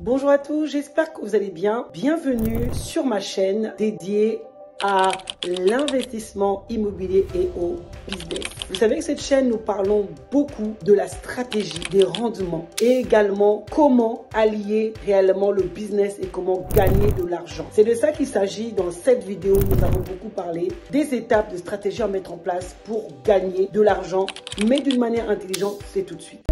Bonjour à tous, j'espère que vous allez bien. Bienvenue sur ma chaîne dédiée à l'investissement immobilier et au business. Vous savez que cette chaîne, nous parlons beaucoup de la stratégie, des rendements et également comment allier réellement le business et comment gagner de l'argent. C'est de ça qu'il s'agit dans cette vidéo. Nous avons beaucoup parlé des étapes de stratégie à mettre en place pour gagner de l'argent, mais d'une manière intelligente. C'est tout de suite.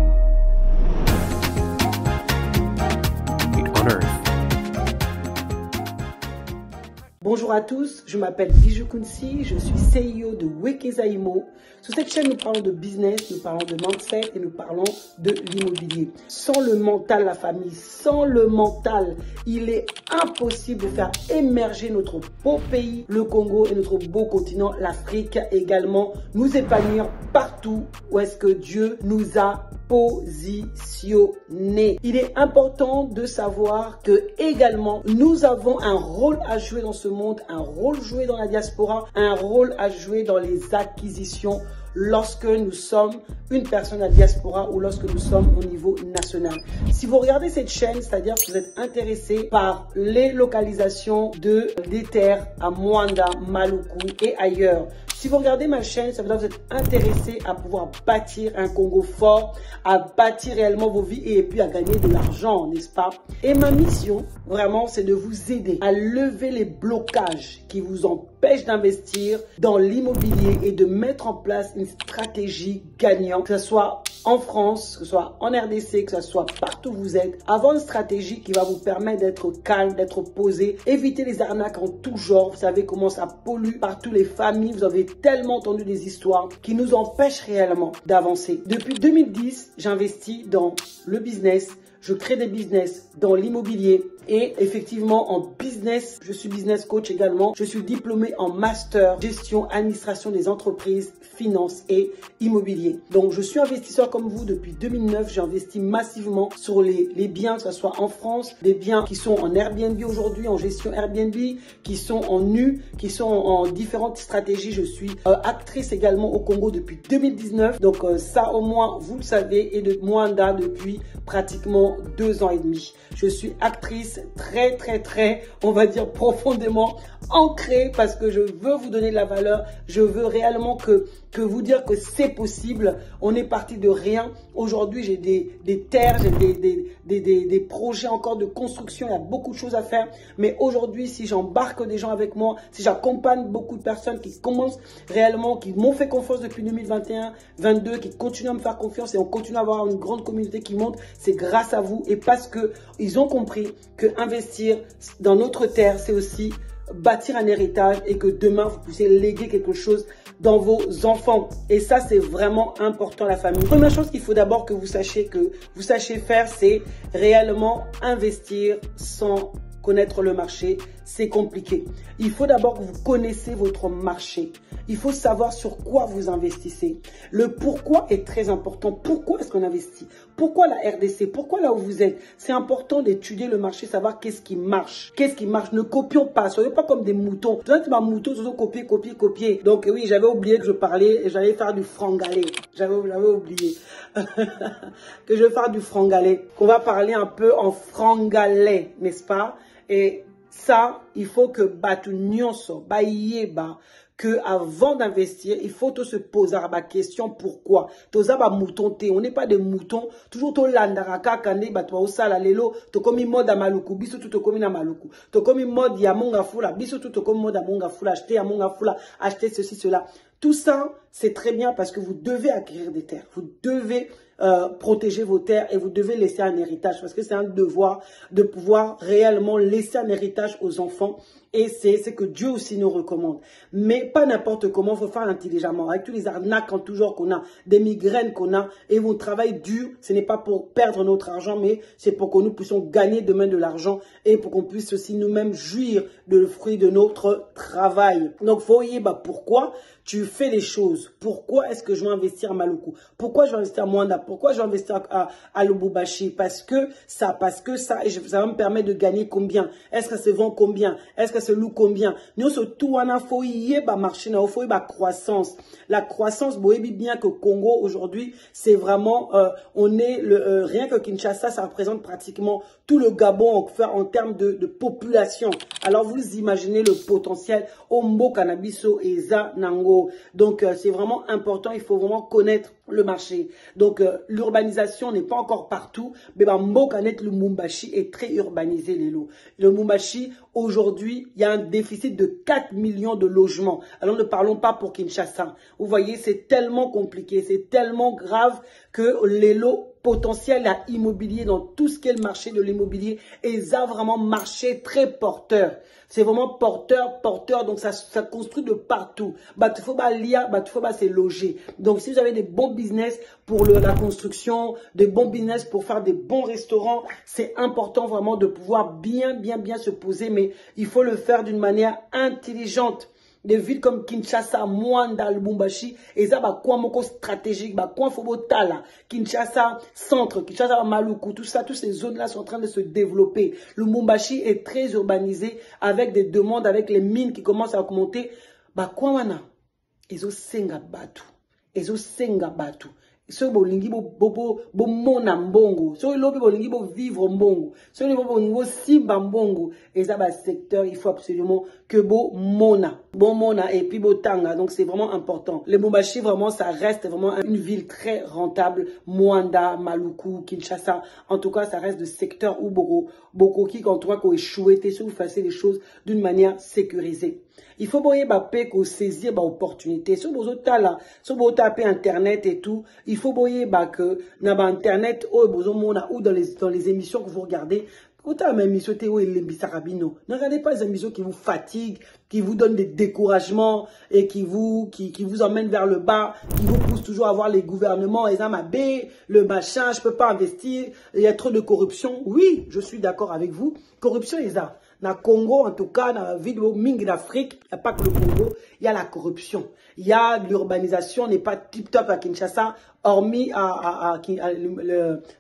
Bonjour à tous, je m'appelle Bijou Kounsi, je suis CEO de Wekeza Immo. Sur cette chaîne, nous parlons de business, nous parlons de mindset et nous parlons de l'immobilier. Sans le mental, la famille, sans le mental, il est impossible de faire émerger notre beau pays, le Congo et notre beau continent, l'Afrique également, nous épanouir partout où est-ce que Dieu nous a positionné. Il est important de savoir que également nous avons un rôle à jouer dans ce monde, un rôle joué dans la diaspora, un rôle à jouer dans les acquisitions lorsque nous sommes une personne à la diaspora ou lorsque nous sommes au niveau national. Si vous regardez cette chaîne, c'est-à-dire que vous êtes intéressé par les localisations des terres à Mwanda, Maluku et ailleurs. Si vous regardez ma chaîne, ça veut dire que vous êtes intéressé à pouvoir bâtir un Congo fort, à bâtir réellement vos vies et puis à gagner de l'argent, n'est-ce pas? Et ma mission, vraiment, c'est de vous aider à lever les blocages qui vous empêchent d'investir dans l'immobilier et de mettre en place une stratégie gagnante, que ce soit en France, que ce soit en RDC, que ce soit partout où vous êtes, avoir une stratégie qui va vous permettre d'être calme, d'être posé, éviter les arnaques en tout genre. Vous savez comment ça pollue partout les familles. Vous avez tellement entendu des histoires qui nous empêchent réellement d'avancer. Depuis 2010, j'investis dans le business. Je crée des business dans l'immobilier et effectivement en business, je suis business coach également. Je suis diplômé en master gestion, administration des entreprises, finance et immobilier. Donc je suis investisseur comme vous depuis 2009. J'ai investi massivement sur les biens, que ce soit en France, des biens qui sont en Airbnb aujourd'hui, en gestion Airbnb, qui sont en nu, qui sont en différentes stratégies. Je suis actrice également au Congo depuis 2019. Donc ça au moins vous le savez, et de Mwanda depuis pratiquement 2 ans et demi. Je suis actrice très, on va dire profondément ancrée parce que je veux vous donner de la valeur. Je veux réellement que vous dire que c'est possible. On est parti de rien. Aujourd'hui, j'ai des terres, j'ai des projets encore de construction. Il y a beaucoup de choses à faire. Mais aujourd'hui, si j'embarque des gens avec moi, si j'accompagne beaucoup de personnes qui commencent réellement, qui m'ont fait confiance depuis 2021, 2022, qui continuent à me faire confiance et on continue à avoir une grande communauté qui monte, c'est grâce à vous et parce que ils ont compris que investir dans notre terre, c'est aussi bâtir un héritage et que demain, vous puissiez léguer quelque chose dans vos enfants. Et ça, c'est vraiment important, la famille. Première chose qu'il faut d'abord que vous sachiez faire, c'est réellement investir sans connaître le marché. C'est compliqué. Il faut d'abord que vous connaissez votre marché. Il faut savoir sur quoi vous investissez. Le pourquoi est très important. Pourquoi est-ce qu'on investit? Pourquoi la RDC? Pourquoi là où vous êtes? C'est important d'étudier le marché, savoir qu'est-ce qui marche. Qu'est-ce qui marche? Ne copions pas. Soyez pas comme des moutons. Vous êtes ma mouton, toujours copier. Donc oui, j'avais oublié que je parlais et j'allais faire du frangalais. J'avais oublié que je vais faire du frangalais. Qu'on va parler un peu en frangalais, n'est-ce pas? Et ça, il faut que que avant d'investir, il faut se poser la question pourquoi. On n'est pas des moutons. Toujours to landaraka kane batwa osala lelo to komi mode à maluku biso tout to komi na maluku. To komi mode ya monga fula biso tout to komi mode à monga fula acheter à monga fula acheter ceci cela. Tout ça, c'est très bien parce que vous devez acquérir des terres. Vous devez protéger vos terres et vous devez laisser un héritage parce que c'est un devoir de pouvoir réellement laisser un héritage aux enfants. Et c'est ce que Dieu aussi nous recommande. Mais pas n'importe comment, il faut faire intelligemment. Avec tous les arnaques en tout genre qu'on a, des migraines qu'on a, et on travaille dur. Ce n'est pas pour perdre notre argent, mais c'est pour que nous puissions gagner demain de l'argent et pour qu'on puisse aussi nous-mêmes jouir de le fruit de notre travail. Donc, voyez, pourquoi tu fais les choses? Pourquoi est-ce que je vais investir à Maluku? Pourquoi je vais investir à Mwanda? Pourquoi je vais investir à Lubumbashi? Parce que ça, et ça va me permettre de gagner combien? Est-ce que ça se vend combien? Est-ce que ça se loue combien? Nous, surtout, on a marché, il faut croissance. La croissance, vous voyez bien que Congo, aujourd'hui, c'est vraiment, on est, rien que Kinshasa, ça représente pratiquement tout le Gabon en termes de population. Alors vous imaginez le potentiel Ombo Cannabiso et Za Nango. Donc c'est vraiment important, il faut vraiment connaître le marché. Donc l'urbanisation n'est pas encore partout, mais Mbokanet, le Mumbashi est très urbanisé les lots. Le Mumbashi, aujourd'hui, il y a un déficit de 4 millions de logements. Alors ne parlons pas pour Kinshasa. Vous voyez, c'est tellement compliqué, c'est tellement grave que les lots potentiels à immobilier dans tout ce qui est le marché de l'immobilier, et ça a vraiment marché très porteur. C'est vraiment porteur, donc ça construit de partout. C'est logé. Donc si vous avez des bons business pour la construction, des bons business pour faire des bons restaurants, c'est important vraiment de pouvoir bien se poser, mais il faut le faire d'une manière intelligente. Des villes comme Kinshasa, Mwanda, Lubumbashi, et ça va quoi moko stratégique, bah quoi faut tala, Kinshasa centre, Kinshasa Maluku, tout ça, toutes ces zones-là sont en train de se développer. Lubumbashi est très urbanisé avec des demandes, avec les mines qui commencent à augmenter. Bah quoi wana, ezo senga batu. So bolingi bo mona mbongo, so lobi bolingi bo vivre mbongo, so lobi bolingi simba mbongo, et ça secteur il faut absolument que bon mona et puis tanga. Donc c'est vraiment important. Le Lubumbashi vraiment ça reste vraiment une ville très rentable. Mwanda, Maluku, Kinshasa, en tout cas ça reste de secteur où beaucoup qui quand toi qu'on échoué, si vous faites les choses d'une manière sécurisée. Il faut qu'on saisir l'opportunité. Si vous tapez internet et tout, il faut que dans internet ou dans les émissions que vous regardez, ne regardez pas les émissions qui vous fatiguent, qui vous donnent des découragements et qui vous emmènent vers le bas, qui vous poussent toujours à voir les gouvernements, le machin, je peux pas investir, il y a trop de corruption. Oui, je suis d'accord avec vous. Corruption, ça. Dans le Congo, en tout cas, dans la ville de d'Afrique, il n'y a pas que le Congo, il y a la corruption. Il y a l'urbanisation, n'est pas tip-top à Kinshasa, hormis à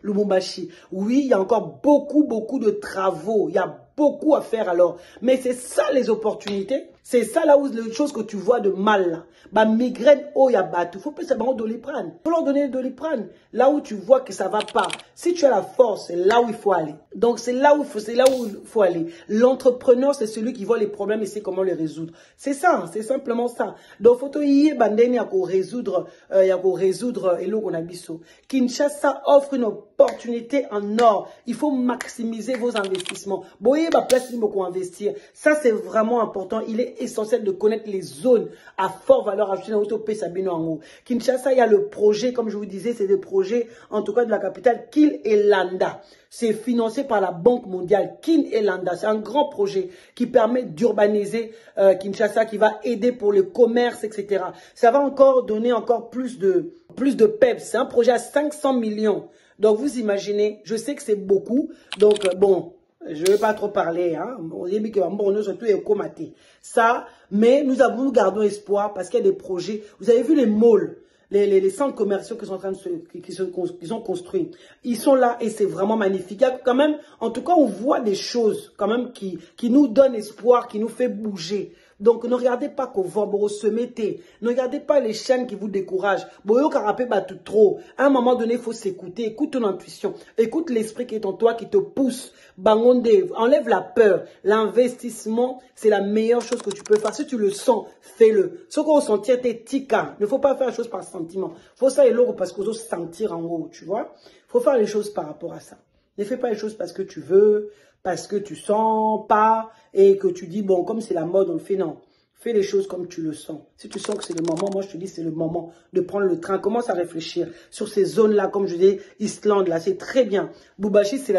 Lubumbashi. Oui, il y a encore beaucoup de travaux. Il y a beaucoup à faire alors. Mais c'est ça les opportunités. C'est ça là où les choses que tu vois de mal là. Bah migraine oh ya batou. Faut pas savoir Doliprane. Faut leur donner Doliprane. Là où tu vois que ça va pas. Si tu as la force, c'est là où il faut aller. Donc c'est là où il faut aller. L'entrepreneur c'est celui qui voit les problèmes et sait comment les résoudre. C'est ça, c'est simplement ça. Donc faut y bandeni à résoudre et l'eau qu'on a biso. Kinshasa offre une opportunité en or. Il faut maximiser vos investissements. Boyez ma place pour investir. Ça c'est vraiment important. Il est essentiel de connaître les zones à fort valeur ajoutée dans l'auto-pays Sabino Ango. Kinshasa, il y a le projet, comme je vous disais, c'est des projets, en tout cas de la capitale, Kin et Landa. C'est financé par la Banque mondiale, Kin et Landa. C'est un grand projet qui permet d'urbaniser Kinshasa, qui va aider pour le commerce, etc. Ça va encore donner encore plus de peps. C'est un projet à 500 millions. Donc vous imaginez, je sais que c'est beaucoup. Donc bon, je ne vais pas trop parler, hein. On dit que bon, surtout est comaté. Ça, mais nous gardons espoir parce qu'il y a des projets. Vous avez vu les malls, les centres commerciaux qui sont en train de qui sont construits. Ils sont là et c'est vraiment magnifique. Il y a quand même, en tout cas, on voit des choses quand même qui nous donnent espoir, qui nous fait bouger. Donc, ne regardez pas qu'on va se mettre. Ne regardez pas les chaînes qui vous découragent. Boyo karapé tout trop. À un moment donné, il faut s'écouter. Écoute ton intuition. Écoute l'esprit qui est en toi, qui te pousse. Bangonde, enlève la peur. L'investissement, c'est la meilleure chose que tu peux faire. Si tu le sens, fais-le. Ce qu'on sentit, t'es tika. Il ne faut pas faire les choses par sentiment. Il faut ça et l'autre parce qu'on doit se sentir en haut, tu vois. Il faut faire les choses par rapport à ça. Ne fais pas les choses parce que tu veux, parce que tu sens pas et que tu dis, bon, comme c'est la mode, on le fait, non. Fais les choses comme tu le sens. Si tu sens que c'est le moment, moi je te dis, c'est le moment de prendre le train. Commence à réfléchir sur ces zones-là, comme je dis, Islande, là, c'est très bien. Lubumbashi, c'est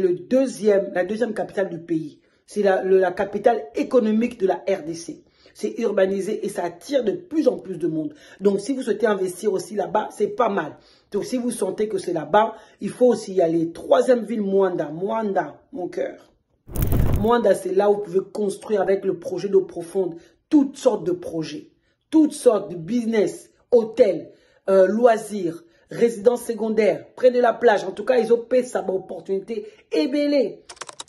la deuxième capitale du pays. C'est la capitale économique de la RDC. C'est urbanisé et ça attire de plus en plus de monde. Donc, si vous souhaitez investir aussi là-bas, c'est pas mal. Donc, si vous sentez que c'est là-bas, il faut aussi y aller. Troisième ville, Mwanda. Mwanda, mon cœur. Mwanda, c'est là où vous pouvez construire avec le projet d'eau profonde toutes sortes de projets, toutes sortes de business, hôtels, loisirs, résidences secondaires, près de la plage. En tout cas, ils ont payé sa opportunité et belé.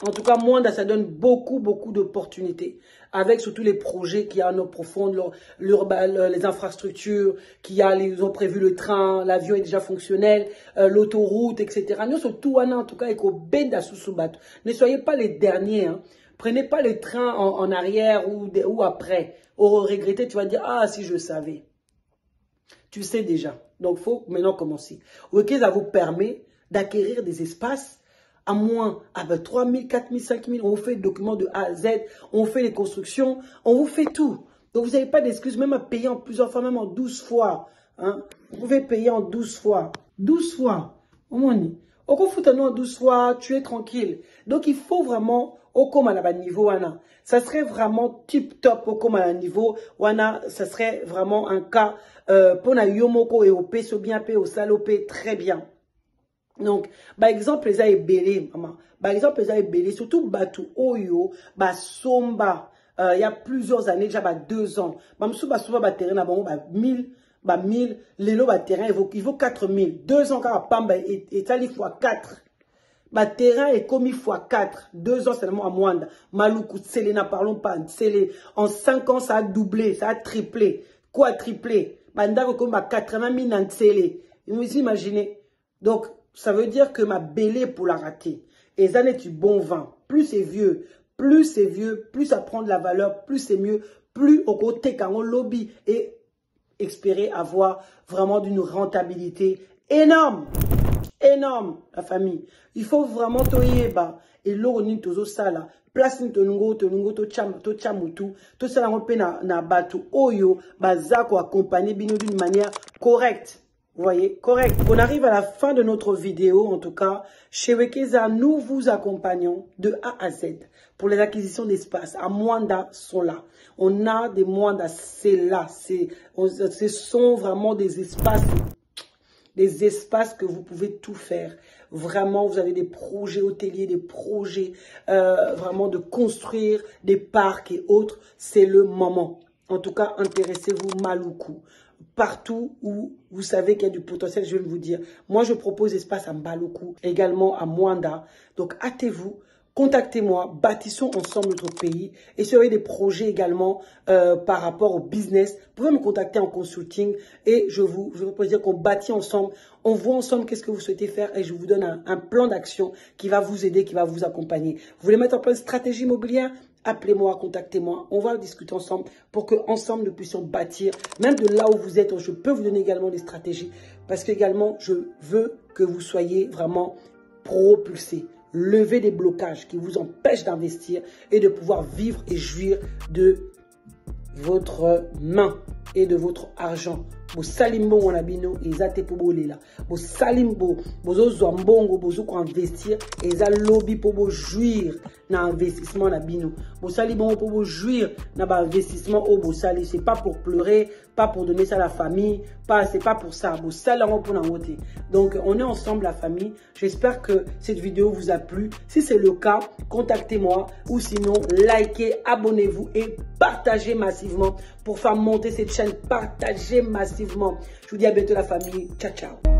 En tout cas, Mwanda, ça donne beaucoup d'opportunités. Avec surtout les projets qui en profondeur, les infrastructures, ils ont prévu le train, l'avion est déjà fonctionnel, l'autoroute, etc. Nous, surtout, en tout cas, ne soyez pas les derniers. Hein. Prenez pas les trains en arrière ou après. Au regretter, tu vas dire, ah, si je savais. Tu sais déjà. Donc, il faut maintenant commencer. Ok, ça vous permet d'acquérir des espaces à moins, 3 000, 4 000, 5 000, on vous fait le document de A à Z, on vous fait les constructions, on vous fait tout. Donc, vous n'avez pas d'excuses, même à payer en plusieurs fois, même en 12 fois. Hein. Vous pouvez payer en 12 fois. 12 fois. Au moins, au confoutant en 12 fois, tu es tranquille. Donc, il faut vraiment, au comme à la niveau, Wana, ça serait vraiment tip top au comme à la niveau, Wana, ça serait vraiment un cas, pour na yomoko et au peso bien payé, au salopé, très bien. Donc, par exemple, les aébélés, maman. Par exemple, les aébélés, surtout Batu Oyo, Somba, il y a plusieurs années, déjà, 2 ans. Mamsou, Somba, terrain, 1000, 1000, l'élo, terrain, il vaut 4000. 2 ans, quand Pamba est allé fois 4. Terrain est commis fois 4. 2 ans seulement à Mwanda. Maluku, Tsele, n'en parlons pas. Tsele, en 5 ans, ça a doublé, ça a triplé. Quoi triplé? Bandako, comme 80 000 dans Tsele. Vous imaginez? Donc, ça veut dire que ma bélé pour la rater. Et ça n'est du bon vin. Plus c'est vieux, plus ça prend de la valeur, plus c'est mieux, plus au côté quand on lobby et espérer avoir vraiment d'une rentabilité énorme. Énorme, la famille. Il faut vraiment toyer bas. Et l'eau ni tozo sala. Place ni tonungo to chamutu. To sala on pe na batu oyo. Bazako accompagner bino d'une manière correcte. Vous voyez, correct. On arrive à la fin de notre vidéo, en tout cas. Chez Wekeza, nous vous accompagnons de A à Z pour les acquisitions d'espace. À Mwanda sont là. On a des Mwanda, c'est là. Ce sont vraiment des espaces que vous pouvez tout faire. Vraiment, vous avez des projets hôteliers, des projets vraiment de construire des parcs et autres. C'est le moment. En tout cas, intéressez-vous Maluku. Partout où vous savez qu'il y a du potentiel, je vais vous dire. Moi, je propose espace à Maluku, également à Mwanda. Donc, hâtez-vous, contactez-moi, bâtissons ensemble notre pays. Et si vous avez des projets également par rapport au business, vous pouvez me contacter en consulting et je vous propose dire qu'on bâtit ensemble. On voit ensemble qu'est-ce que vous souhaitez faire et je vous donne un plan d'action qui va vous aider, qui va vous accompagner. Vous voulez mettre en place une stratégie immobilière? Appelez-moi, contactez-moi, on va discuter ensemble pour qu'ensemble nous puissions bâtir, même de là où vous êtes, je peux vous donner également des stratégies parce qu'également je veux que vous soyez vraiment propulsés, lever des blocages qui vous empêchent d'investir et de pouvoir vivre et jouir de votre main et de votre argent. Bo salimbo on abino ezate pour bolela. Bo salimbo bozo zombongo bozo ko investir eza lobby pour bo jouir na investissement na bino. Bo salimbo pour bo jouir na ba investissement au bo sali, c'est pas pour pleurer, pas pour donner ça à la famille, c'est pas pour ça. Bo salango pour n'envoter. Donc on est ensemble la famille. J'espère que cette vidéo vous a plu. Si c'est le cas, contactez-moi ou sinon likez, abonnez-vous et partagez massivement pour faire monter cette chaîne. Partagez massivement. Je vous dis à bientôt la famille. Ciao, ciao.